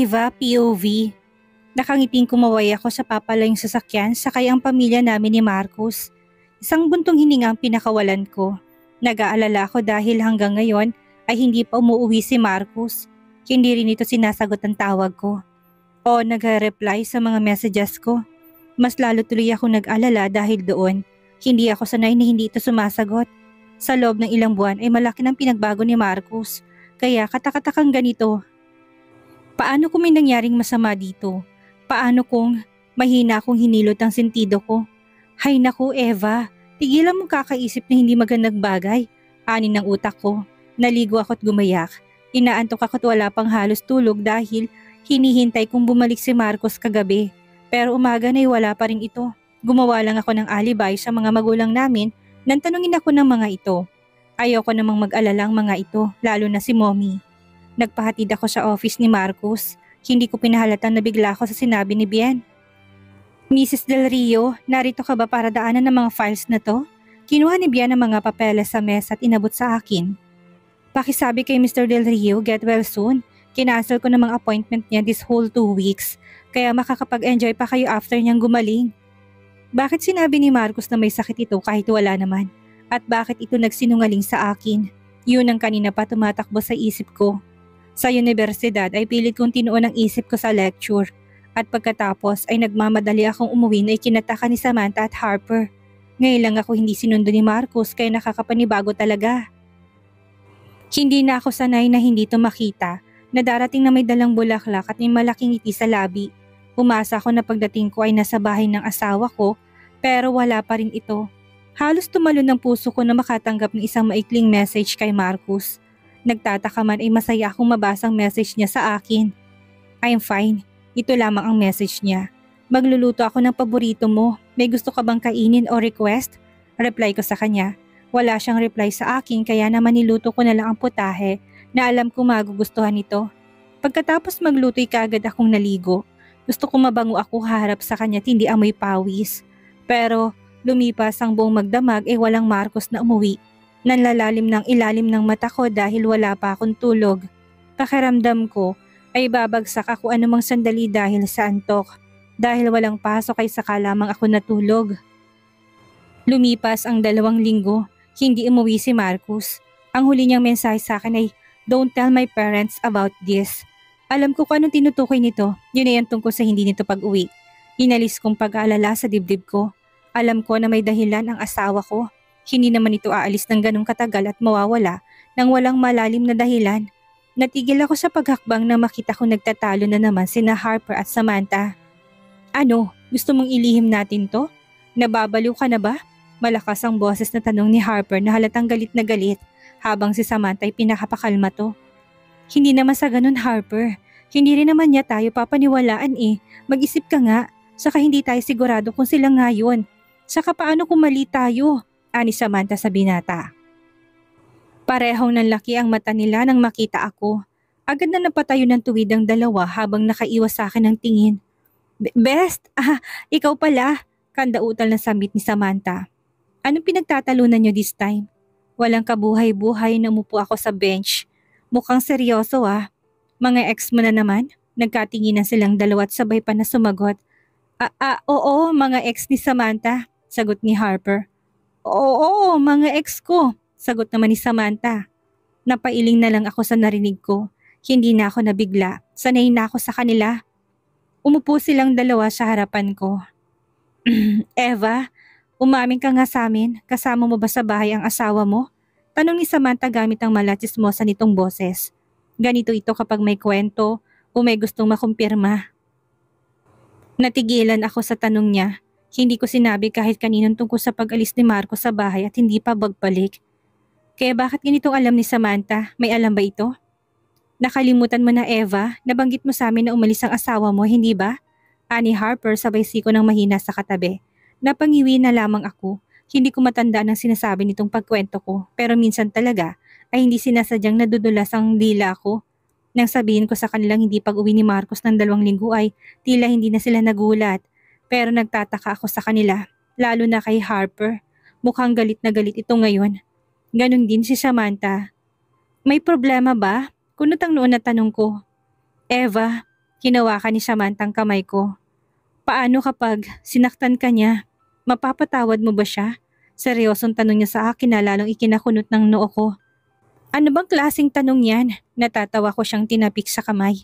Eva, POV. Nakangiting kumaway ako sa papalayong sasakyan sakay ang pamilya namin ni Marcos. Isang buntong hininga ang pinakawalan ko. Nag-aalala ako dahil hanggang ngayon ay hindi pa umuwi si Marcos. Hindi rin ito sinasagot ang tawag ko o nag-reply sa mga messages ko. Mas lalo tuloy ako nag-alala dahil doon. Hindi ako sanay na hindi ito sumasagot. Sa loob ng ilang buwan ay malaki ng pinagbago ni Marcos. Kaya katakatakang ganito. Paano kung may nangyaring masama dito? Paano kung mahina akong hinilot ang sentido ko? Hay naku Eva, tigilan mo kakaisip na hindi magandang bagay. Anin ng utak ko. Naligo ako't gumayak. Inaantok ako't wala pang halos tulog dahil hinihintay kong bumalik si Marcos kagabi. Pero umaga na'y wala pa rin ito. Gumawa lang ako ng alibay sa mga magulang namin nang tanungin ako ng mga ito. Ayoko namang mag-alala ang mga ito, lalo na si Mommy. Nagpahatid ako sa office ni Marcos. Hindi ko pinahalatang nabigla ako sa sinabi ni Bien. Mrs. Del Rio, narito ka ba para daanan ng mga files na to? Kinuha ni Bien ang mga papeles sa mesa at inabot sa akin. Pakisabi kay Mr. Del Rio, get well soon. Kinancel ko ng mga appointment niya this whole 2 weeks. Kaya makakapag-enjoy pa kayo after niyang gumaling. Bakit sinabi ni Marcos na may sakit ito kahit wala naman? At bakit ito nagsinungaling sa akin? Yun ang kanina pa tumatakbo sa isip ko. Sa universidad ay pilit kong tinuon ang isip ko sa lecture. At pagkatapos ay nagmamadali akong umuwi na ikinataka ni Samantha at Harper. Ngayon lang ako hindi sinundo ni Marcos kaya nakakapanibago talaga. Hindi na ako sanay na hindi ito makita. Na darating na may dalang bulaklak at may malaking ngiti sa labi. Umasa ako na pagdating ko ay nasa bahay ng asawa ko pero wala pa rin ito. Halos tumalon ng puso ko na makatanggap ng isang maikling message kay Marcos. Nagtataka man ay masaya akong mabasang message niya sa akin. I'm fine. Ito lamang ang message niya. Magluluto ako ng paborito mo. May gusto ka bang kainin o request? Reply ko sa kanya. Wala siyang reply sa akin kaya naman niluto ko na lang ang putahe na alam ko magugustuhan nito. Pagkatapos magluto'y kaagad akong naligo. Gusto ko mabango ako harap sa kanya at hindi amoy pawis. Pero lumipas ang buong magdamag walang Marcos na umuwi. Nanlalalim ng ilalim ng mata ko dahil wala pa akong tulog. Pakiramdam ko ay babagsak ako anumang sandali dahil sa antok. Dahil walang pasok ay saka lamang ako natulog. Lumipas ang 2 linggo, hindi umuwi si Marcos. Ang huli niyang mensahe sa akin ay, "Don't tell my parents about this." Alam ko kung anong tinutukoy nito, yun ay ang tungkol sa hindi nito pag-uwi. Inalis kong pag-aalala sa dibdib ko. Alam ko na may dahilan ang asawa ko. Hindi naman ito aalis ng ganong katagal at mawawala nang walang malalim na dahilan. Natigil ako sa paghakbang na makita ko nagtatalo na naman sina Harper at Samantha. Ano, gusto mong ilihim natin to? Nababaliw ka na ba? Malakas ang boses na tanong ni Harper na halatang galit na galit habang si Samantha ay pinakapakalma to. Hindi naman sa ganun Harper. Hindi rin naman niya tayo papaniwalaan Mag-isip ka nga. Saka hindi tayo sigurado kung sila nga yun. Saka paano kung mali tayo? Ani Samantha sa binata. Parehong nanlaki ang mata nila nang makita ako. Agad na napatayo ng tuwid ang dalawa habang nakaiwas sa akin ng tingin. Best! Ikaw pala! Kandautal na sambit ni Samantha. Anong pinagtatalunan niyo this time? Walang kabuhay-buhay na umupo ako sa bench. Mukhang seryoso Mga ex mo na naman? Nagkatinginan silang dalawa at sabay pa na sumagot. Oo, mga ex ni Samantha, sagot ni Harper. Oo, mga ex ko, sagot naman ni Samantha. Napailing na lang ako sa narinig ko. Hindi na ako nabigla, sanay na ako sa kanila. Umupo silang dalawa sa harapan ko. Eva, umamin ka nga sa amin, kasama mo ba sa bahay ang asawa mo? Tanong ni Samantha gamit ang malatismosa nitong boses. Ganito ito kapag may kwento o may gustong makumpirma. Natigilan ako sa tanong niya. Hindi ko sinabi kahit kaninong tungkol sa pag-alis ni Marcos sa bahay at hindi pa bagbalik. Kaya bakit ganitong alam ni Samantha? May alam ba ito? Nakalimutan mo na Eva, nabanggit mo sa amin na umalis ang asawa mo, hindi ba? Ani Harper sabay siko ng mahina sa katabi. Napangiwi na lamang ako. Hindi ko matandaan ang sinasabi nitong pagkwento ko pero minsan talaga ay hindi sinasadyang nadudulas ang dila ko. Nang sabihin ko sa kanilang hindi pag-uwi ni Marcos ng 2 linggo ay tila hindi na sila nagulat. Pero nagtataka ako sa kanila, lalo na kay Harper. Mukhang galit na galit ito ngayon. Ganon din si Samantha. May problema ba? Kunot ang noon na tanong ko. Eva, Hinawakan ni Samantha ang kamay ko. Paano kapag sinaktan ka niya? Mapapatawad mo ba siya? Seryosong tanong niya sa akin na lalong ikinakunot ng noo ko. Ano bang klaseng tanong yan? Natatawa ko siyang tinapik sa kamay.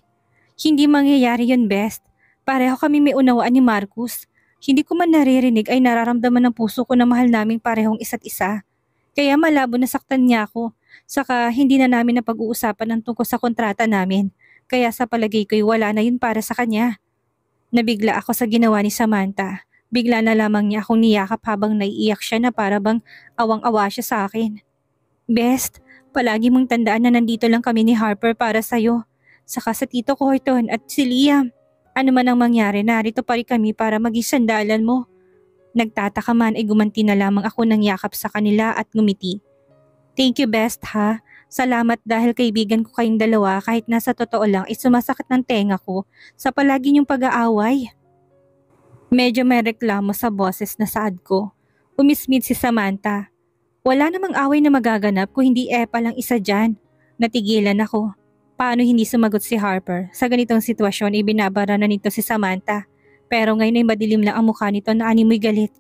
Hindi mangyayari yun, Best. Pareho kami may unawaan ni Marcus. Hindi ko man naririnig ay nararamdaman ng puso ko na mahal naming parehong isa't isa. Kaya malabo na saktan niya ako. Saka hindi na namin napag-uusapan ng tungkol sa kontrata namin. Kaya sa palagay ko'y wala na yun para sa kanya. Nabigla ako sa ginawa ni Samantha. Bigla na lamang niya akong niyakap habang naiiyak siya na para bang awang-awa siya sa akin. Best, palagi mong tandaan na nandito lang kami ni Harper para sa'yo. Saka sa Tito Horton at si Liam. Ano man ang mangyari, narito pa rin kami para maging sandalan mo. Nagtataka man ay gumanti na lamang ako ng yakap sa kanila at ngumiti. Thank you, Best, ha? Salamat dahil kaibigan ko kayong dalawa kahit nasa totoo lang ay sumasakit ng tenga ko sa palagi niyong pag-aaway. Medyo may reklamo sa boses na saad ko. Umismid si Samantha. Wala namang away na magaganap kung hindi Epa lang isa dyan. Natigilan ako. Paano hindi sumagot si Harper? Sa ganitong sitwasyon ay binabara na nito si Samantha. Pero ngayon ay madilim lang ang mukha nito na animoy galit.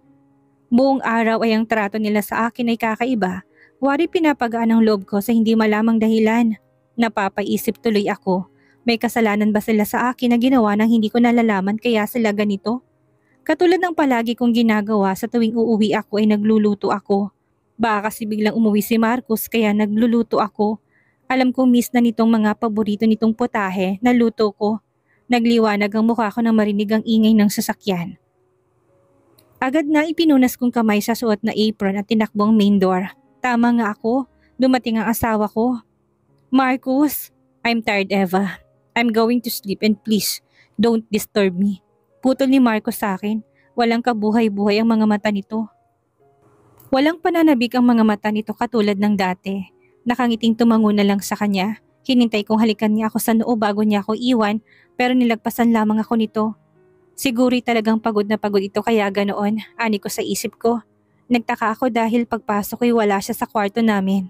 Buong araw ay ang trato nila sa akin ay kakaiba. Wari pinapagaan ang loob ko sa hindi malamang dahilan. Napapaisip tuloy ako. May kasalanan ba sila sa akin na ginawa nang hindi ko nalalaman kaya sila ganito? Katulad ng palagi kong ginagawa sa tuwing uuwi ako ay nagluluto ako. Baka kasi biglang umuwi si Marcus kaya nagluluto ako. Alam kong miss na nitong mga paborito nitong putahe na luto ko. Nagliwanag ang mukha ko nang marinig ang ingay ng sasakyan. Agad na ipinunas kong kamay sa suot na apron at tinakbong main door. Tama nga ako, dumating ang asawa ko. Marcus, I'm tired, Eva. I'm going to sleep and please, don't disturb me. Putol ni Marcus sa akin, walang kabuhay-buhay ang mga mata nito. Walang pananabik ang mga mata nito katulad ng dati. Nakangiting tumango na lang sa kanya. Hinintay kong halikan niya ako sa noo bago niya ako iwan pero nilagpasan lamang ako nito. Siguro'y talagang pagod na pagod ito kaya ganoon, ani ko sa isip ko. Nagtaka ako dahil pagpasok ay wala siya sa kwarto namin.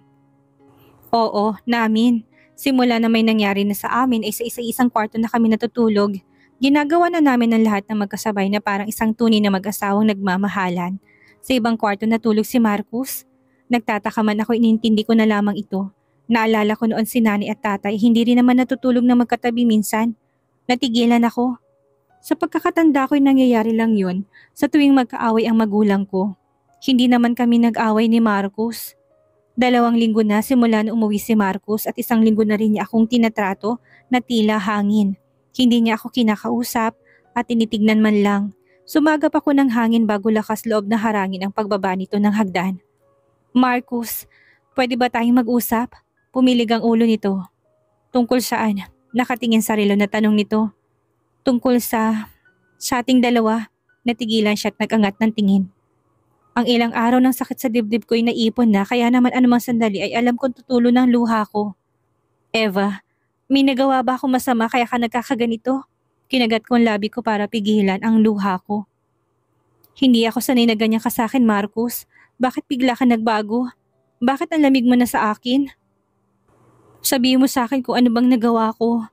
Oo, namin. Simula na may nangyari na sa amin ay sa isa-isang kwarto na kami natutulog. Ginagawa na namin ang lahat ng magkasabay na parang isang tunay na mag-asawang nagmamahalan. Sa ibang kwarto natulog si Marcus. Nagtataka man ako, inintindi ko na lamang ito. Naalala ko noon si Nani at Tatay, hindi rin naman natutulog na magkatabi minsan. Natigilan ako. Sa pagkakatanda ko'y nangyayari lang yun sa tuwing magkaaway ang magulang ko. Hindi naman kami nag-away ni Marcus. 2 linggo na simula na umuwi si Marcus at 1 linggo na rin niya akong tinatrato na tila hangin. Hindi niya ako kinakausap at tinitignan man lang. Sumagap ako ng hangin bago lakas loob na harangin ang pagbaba nito ng hagdan. Marcus, pwede ba tayong mag-usap? Pumilig ang ulo nito. Tungkol saan? Nakatingin sa relo na tanong nito. Tungkol sa ating dalawa. Natigilan siya at nag-angat ng tingin. Ang ilang araw ng sakit sa dibdib ko'y naipon na kaya naman anumang sandali ay alam kong tutulo ng luha ko. Eva, may nagawa ba akong masama kaya ka nagkakaganito? Kinagat ko ang labi ko para pigilan ang luha ko. Hindi ako sanay na ganyan ka sa akin, Marcus. Bakit bigla ka nagbago? Bakit ang lamig mo na sa akin? Sabihin mo sa akin kung ano bang nagawa ko.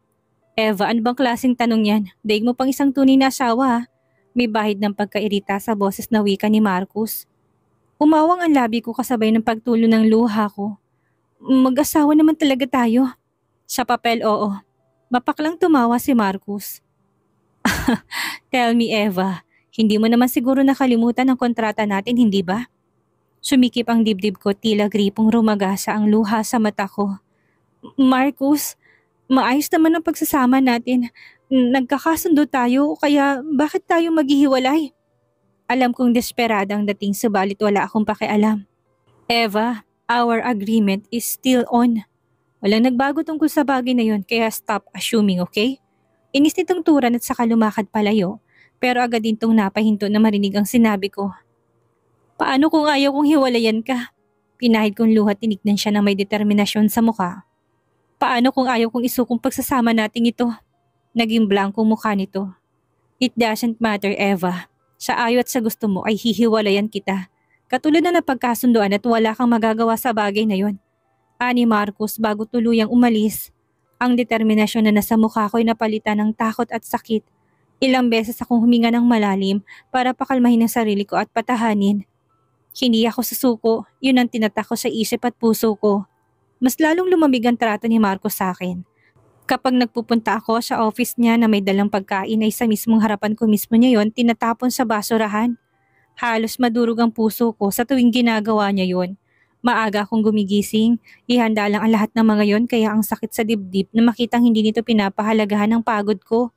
Eva, ano bang klaseng tanong yan? Daig mo pang isang tunay na asawa. May bahid ng pagkairita sa boses na wika ni Marcus. Umawang ang labi ko kasabay ng pagtulo ng luha ko. Mag-asawa naman talaga tayo. Sa papel, oo. Mapaklang tumawa si Marcus. Tell me, Eva, hindi mo naman siguro nakalimutan ang kontrata natin, hindi ba? Sumikip ang dibdib ko, tila gripong rumagasa ang luha sa mata ko. Marcus, maayos naman ang pagsasama natin. Nagkakasundo tayo, kaya bakit tayo maghihiwalay? Alam kong desperada ang dating subalit wala akong pakialam. Eva, our agreement is still on. Walang nagbago tungkol sa bagay na yon kaya stop assuming, okay? Inis nitong turan at saka lumakad palayo pero agad din tong napahinto na marinig ang sinabi ko. Paano kung ayaw kong hiwalayan ka? Pinahid kong luha, tinignan siya na may determinasyon sa mukha. Paano kung ayaw kong isukong pagsasama nating ito? Naging blankong mukha nito. It doesn't matter, Eva. Sa ayaw at sa gusto mo ay hihiwalayan kita. Katulad na napagkasunduan at wala kang magagawa sa bagay na yon. Ani Marcus bago tuluyang umalis. Ang determinasyon na nasa mukha ko'y napalitan ng takot at sakit. Ilang beses akong huminga ng malalim para pakalmahin ang sarili ko at patahanin. Hindi ako susuko, yun ang tinatak ko sa isip at puso ko. Mas lalong lumamig ang trato ni Marcos sa akin. Kapag nagpupunta ako sa office niya na may dalang pagkain ay sa mismong harapan ko mismo niya yon tinatapon sa basurahan. Halos madurog ang puso ko sa tuwing ginagawa niya yon. Maaga akong gumigising, ihanda lang ang lahat ng mga yon kaya ang sakit sa dibdib na makitang hindi nito pinapahalagahan ang pagod ko.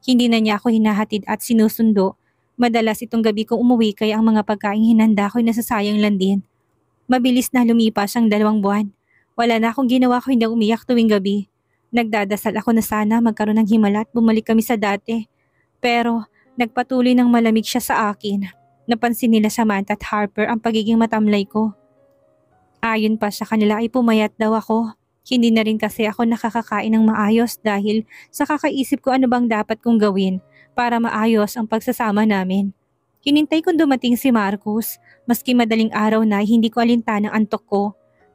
Hindi na niya ako hinahatid at sinusundo. Madalas itong gabi kong umuwi kaya ang mga pagkaing hinanda ko'y nasasayang lang din. Mabilis na lumipas ang 2 buwan. Wala na akong ginawa ko hindi umiyak tuwing gabi. Nagdadasal ako na sana magkaroon ng himala at bumalik kami sa dati. Pero nagpatuloy ng malamig siya sa akin. Napansin nila Samantha at Harper ang pagiging matamlay ko. Ayon pa sa kanila ay pumayat daw ako. Hindi na rin kasi ako nakakakain ng maayos dahil sa kakaisip ko ano bang dapat kong gawin para maayos ang pagsasama namin. Hinintay kong dumating si Marcos, maski madaling araw na hindi ko alintan ang antok ko.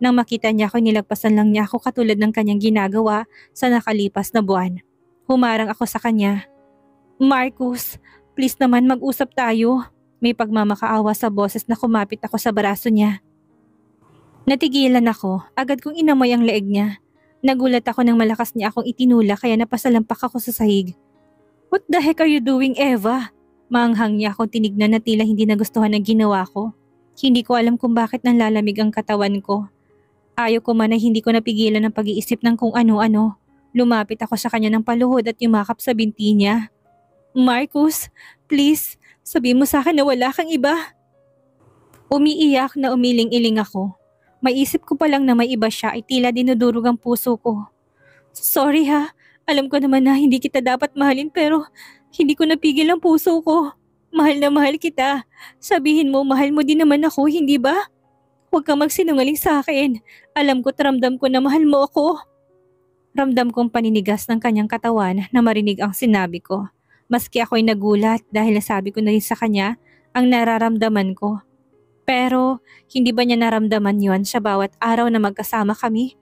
Nang makita niya ako nilagpasan lang niya ako katulad ng kanyang ginagawa sa nakalipas na buwan. Humarang ako sa kanya. Marcos, please naman mag-usap tayo. May pagmamakaawa sa boses na kumapit ako sa braso niya. Natigilan ako, agad kong inamoy ang leeg niya. Nagulat ako nang malakas niya akong itinula kaya napasalampak ako sa sahig. What the heck are you doing, Eva? Maanghang niya akong tinignan na tila hindi nagustuhan ang ginawa ko. Hindi ko alam kung bakit nanlalamig ang katawan ko. Ayaw ko man ay hindi ko napigilan ang pag-iisip ng kung ano-ano. Lumapit ako sa kanya ng paluhod at yumakap sa binti niya. Marcos, please, sabi mo sa akin na wala kang iba. Umiiyak na umiling-iling ako. Maisip ko pa lang na may iba siya ay tila dinudurog ang puso ko. Sorry ha, alam ko naman na hindi kita dapat mahalin pero hindi ko napigil ang puso ko. Mahal na mahal kita. Sabihin mo mahal mo din naman ako, hindi ba? Huwag kang magsinungaling sa akin. Alam ko't ramdam ko na mahal mo ako. Ramdam kong paninigas ng kanyang katawan na marinig ang sinabi ko. Maski ako'y nagulat dahil nasabi ko na rin sa kanya ang nararamdaman ko. Pero hindi ba niya naramdaman yon sa bawat araw na magkasama kami?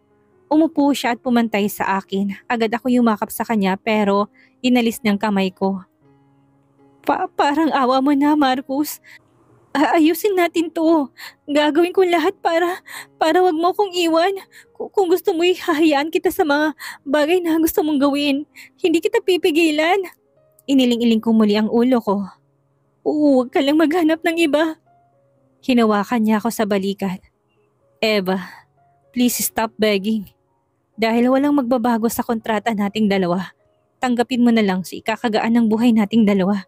Umupo siya at pumantay sa akin. Agad ako yumakap sa kanya pero inalis niyang kamay ko. Parang awa mo na, Marcos. Ayusin natin to. Gagawin ko lahat para wag mo akong iwan. Kung gusto mo ihahayaan kita sa mga bagay na gusto mong gawin. Hindi kita pipigilan. Iniling-iling ko muli ang ulo ko. Huwag ka lang maghanap ng iba. Hinawakan niya ako sa balikat. Eva, please stop begging. Dahil walang magbabago sa kontrata nating dalawa. Tanggapin mo na lang si ikakagaan ng buhay nating dalawa.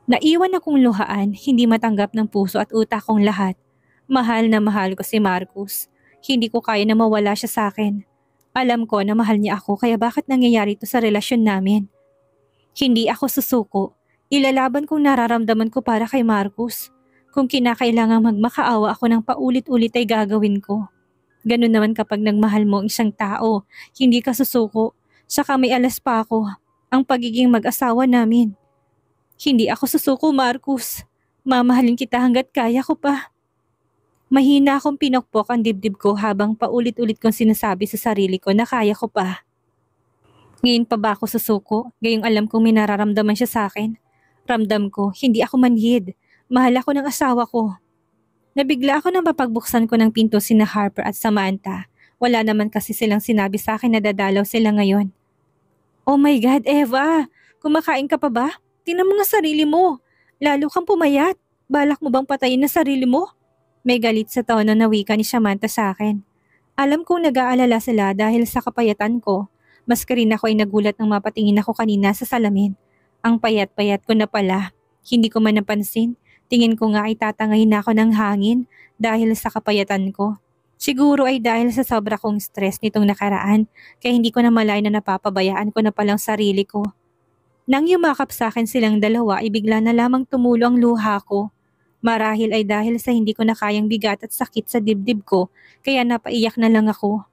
Naiwan akong luhaan, hindi matanggap ng puso at utak kong lahat. Mahal na mahal ko si Marcos. Hindi ko kaya na mawala siya sa akin. Alam ko na mahal niya ako kaya bakit nangyayari ito sa relasyon namin. Hindi ako susuko. Ilalaban kong nararamdaman ko para kay Marcos. Kung kinakailangang magmakaawa ako ng paulit-ulit ay gagawin ko. Ganun naman kapag nagmahal mo ang isang tao, hindi ka susuko. Saka may alas pa ako, ang pagiging mag-asawa namin. Hindi ako susuko, Marcos. Mamahalin kita hanggat kaya ko pa. Mahina akong pinokpok ang dibdib ko habang paulit-ulit kong sinasabi sa sarili ko na kaya ko pa. Ngayon pa ba ako susuko? Gayong alam kong may nararamdaman siya sa akin. Ramdam ko, hindi ako manhid. Mahal ako ng asawa ko. Nabigla ako nang mapagbuksan ko ng pinto sina Harper at Samantha. Wala naman kasi silang sinabi sa akin na dadalaw sila ngayon. Oh my God, Eva! Kumakain ka pa ba? Tingnan mo nga sarili mo. Lalo kang pumayat. Balak mo bang patayin na sarili mo? May galit sa tono na wika ni Samantha sa akin. Alam kong nag-aalala sila dahil sa kapayatan ko. Maski rin ako ay nagulat nang mapatingin ako kanina sa salamin. Ang payat-payat ko na pala. Hindi ko man napansin. Tingin ko nga ay tatangayin na ako ng hangin dahil sa kapayatan ko. Siguro ay dahil sa sobra kong stress nitong nakaraan kaya hindi ko na malay na napapabayaan ko na palang sarili ko. Nang yumakap sa akin silang dalawa ay bigla na lamang tumulo ang luha ko. Marahil ay dahil sa hindi ko na kayang bigat at sakit sa dibdib ko kaya napaiyak na lang ako.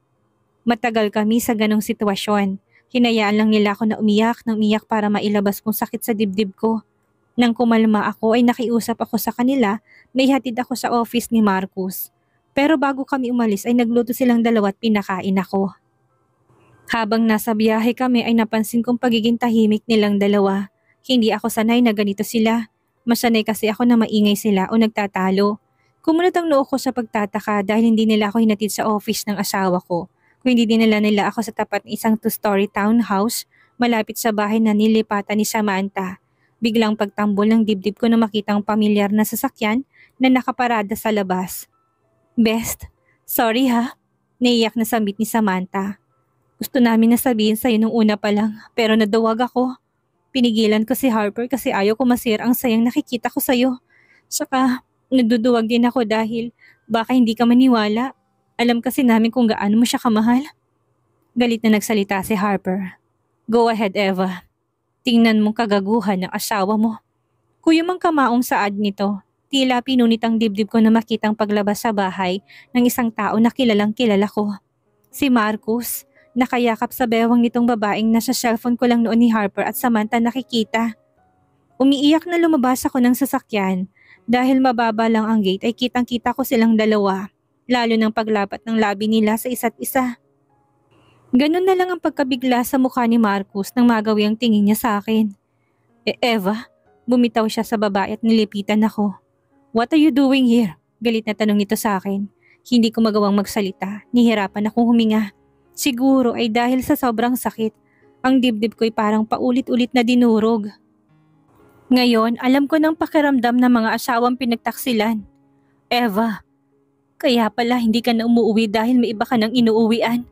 Matagal kami sa ganong sitwasyon. Hinayaan lang nila ako na umiyak ng umiyak para mailabas kong sakit sa dibdib ko. Nang kumalma ako ay nakiusap ako sa kanila na ihatid ako sa office ni Marcos. Pero bago kami umalis ay nagluto silang dalawa at pinakain ako. Habang nasa biyahe kami ay napansin kong pagiging tahimik nilang dalawa. Hindi ako sanay na ganito sila. Masanay kasi ako na maingay sila o nagtatalo. Kumunot ang noo ko sa pagtataka dahil hindi nila ako hinatid sa office ng asawa ko. Kung hindi dinala nila ako sa tapat ng isang two-story townhouse malapit sa bahay na nilipatan ni Samantha. Biglang pagtambol ng dibdib ko na makitang pamilyar na sasakyan na nakaparada sa labas. Best, sorry ha. Naiyak na sambit ni Samantha. Gusto namin na sabihin sa'yo nung una pa lang, pero naduwag ako. Pinigilan ko si Harper kasi ayaw ko masira ang sayang nakikita ko sa'yo. Saka, naduduwag din ako dahil baka hindi ka maniwala. Alam kasi namin kung gaano mo siya kamahal. Galit na nagsalita si Harper. Go ahead, Eva. Tingnan mong kagaguhan ng asawa mo. Kuyumang kamaong saad nito, tila pinunit ang dibdib ko na makitang paglabas sa bahay ng isang tao na kilalang kilala ko. Si Marcus. Nakayakap sa bewang nitong babaeng nasa cellphone ko lang noon ni Harper at Samantha nakikita. Umiiyak na lumabas ako ng sasakyan dahil mababa lang ang gate ay kitang-kita ko silang dalawa, lalo ng paglapat ng labi nila sa isa't isa. Ganun na lang ang pagkabigla sa mukha ni Marcus nang magawi ang tingin niya sa akin. Eva, bumitaw siya sa babae at nilipitan ako. What are you doing here? Galit na tanong nito sa akin. Hindi ko magawang magsalita, nihirapan akong huminga. Siguro ay dahil sa sobrang sakit, ang dibdib ko'y parang paulit-ulit na dinurog. Ngayon, alam ko ng pakiramdam ng mga asawang pinagtaksilan. Eva, kaya pala hindi ka na umuwi dahil may iba ka nang inuuwian.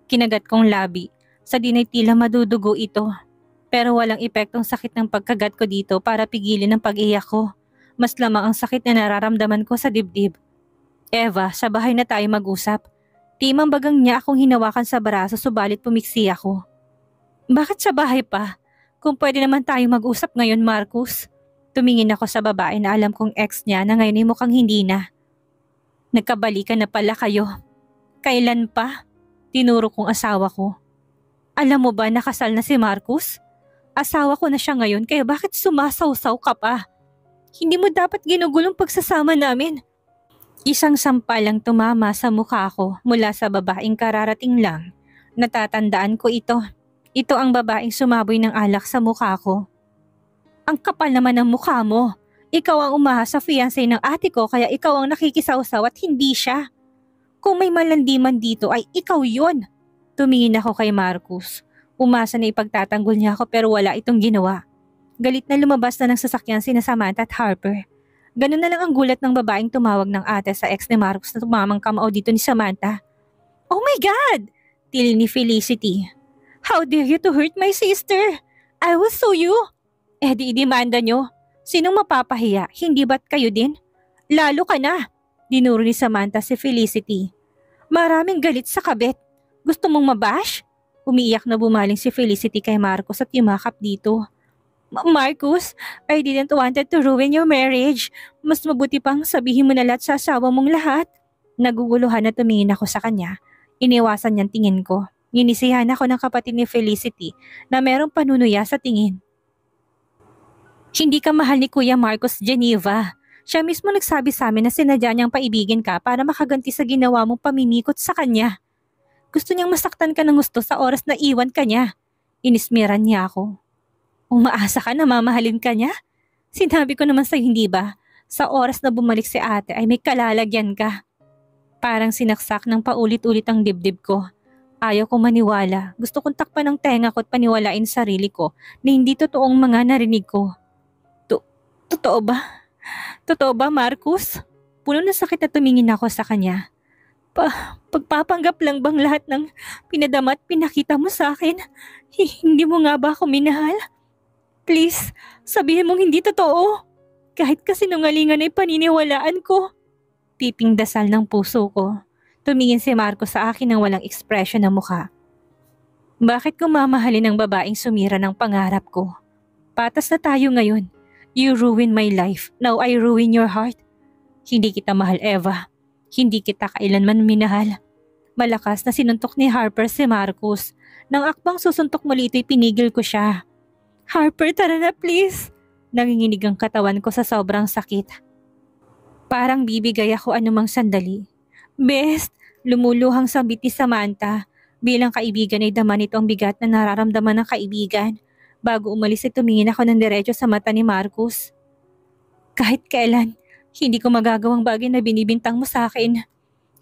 Kinagat kong labi, sa dinay tila madudugo ito. Pero walang epektong sakit ng pagkagat ko dito para pigilin ang pag-iyak ko. Mas lamang ang sakit na nararamdaman ko sa dibdib. Eva, sa bahay na tayo mag-usap. Timang bagang niya akong hinawakan sa braso subalit pumiksi ako. Bakit sa bahay pa? Kung pwede naman tayo mag-usap ngayon, Marcus. Tumingin ako sa babae na alam kong ex niya na ngayon ay mukhang hindi na. Nagkabalikan na pala kayo. Kailan pa? Tinuro kong asawa ko. Alam mo ba nakasal na si Marcus? Asawa ko na siya ngayon kaya bakit sumasawsaw ka pa? Hindi mo dapat ginugulong pagsasama namin. Isang sampalang tumama sa mukha ko mula sa babaeng kararating lang. Natatandaan ko ito. Ito ang babaeng sumaboy ng alak sa mukha ko. Ang kapal naman ng mukha mo. Ikaw ang umahas sa fiancé ng ate ko kaya ikaw ang nakikisawsaw at hindi siya. Kung may malandiman dito ay ikaw yun. Tumingin ako kay Marcus. Umasa na ipagtatanggol niya ako pero wala itong ginawa. Galit na lumabas na ng sasakyan sina Samantha at Harper. Ganun na lang ang gulat ng babaeng tumawag ng ate sa ex ni Marcus na tumamang kamao dito ni Samantha. Oh my God! Tili ni Felicity. How dare you to hurt my sister? I will sue you. Di idemanda nyo. Sinong mapapahiya? Hindi ba't kayo din? Lalo ka na. Dinuro ni Samantha si Felicity. Maraming galit sa kabit. Gusto mong mabash? Umiiyak na bumaling si Felicity kay Marcus at yumakap dito. Marcus, I didn't wanted to ruin your marriage. Mas mabuti pang sabihin mo na lahat sa asawa mong lahat. Naguguluhan na tumingin ako sa kanya. Iniwasan niyang tingin ko. Ninisihan ako ng kapatid ni Felicity na merong panunuya sa tingin. Hindi ka mahal ni Kuya Marcus, Geneva. Siya mismo nagsabi sa amin na sinadya niyang paibigin ka para makaganti sa ginawa mong pamimikot sa kanya. Gusto niyang masaktan ka ng gusto sa oras na iwan ka niya. Inismiran niya ako. Umaasa ka na mamahalin ka niya? Sinabi ko naman sa'yo hindi ba? Sa oras na bumalik si ate ay may kalalagyan ka. Parang sinaksak ng paulit-ulit ang dibdib ko. Ayaw ko maniwala. Gusto kong takpan ng tenga ko at paniwalain sarili ko na hindi totoong mga narinig ko. Totoo ba? Totoo ba, Marcus? Puno ng sakit na tumingin ako sa kanya. Pagpapanggap lang bang lahat ng pinadama at pinakita mo sa akin? Hindi mo nga ba ako minahal? Please, sabihin mong hindi totoo. Kahit kasinungalingan ay paniniwalaan ko. Piping dasal ng puso ko. Tumingin si Marco sa akin ng walang ekspresyon ng mukha. Bakit ko mamahalin ang babaeng sumira ng pangarap ko? Patas na tayo ngayon. You ruined my life. Now I ruin your heart. Hindi kita mahal, Eva. Hindi kita kailanman minahal. Malakas na sinuntok ni Harper si Marcus. Nang akbang susuntok muli ito'y pinigil ko siya. Harper, tara na please. Nanginginig ang katawan ko sa sobrang sakit. Parang bibigay ako anumang sandali. Best, lumuluhang sabit ni Samantha. Bilang kaibigan ay dama nito ang bigat na nararamdaman ng kaibigan. Bago umalis ay tumingin ako ng diretso sa mata ni Marcus. Kahit kailan, hindi ko magagawang bagay na binibintang mo sa akin.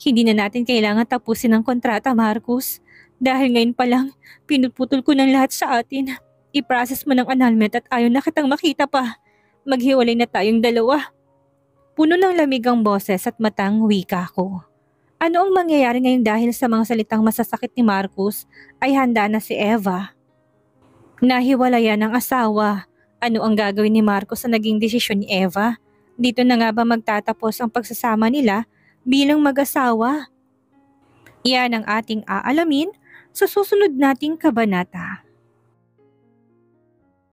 Hindi na natin kailangan tapusin ang kontrata, Marcus. Dahil ngayon pa lang, pinuputol ko ng lahat sa atin. I-process mo ng annulment at ayaw na kitang makita pa. Maghiwalay na tayong dalawa. Puno ng lamig ang boses at matang wika ko. Ano ang mangyayari ngayon dahil sa mga salitang masasakit ni Marcus ay handa na si Eva. Nahiwalayan ng asawa. Ano ang gagawin ni Marcus sa naging desisyon ni Eva? Dito na nga ba magtatapos ang pagsasama nila bilang mag-asawa? Yan ang ating aalamin sa susunod nating kabanata.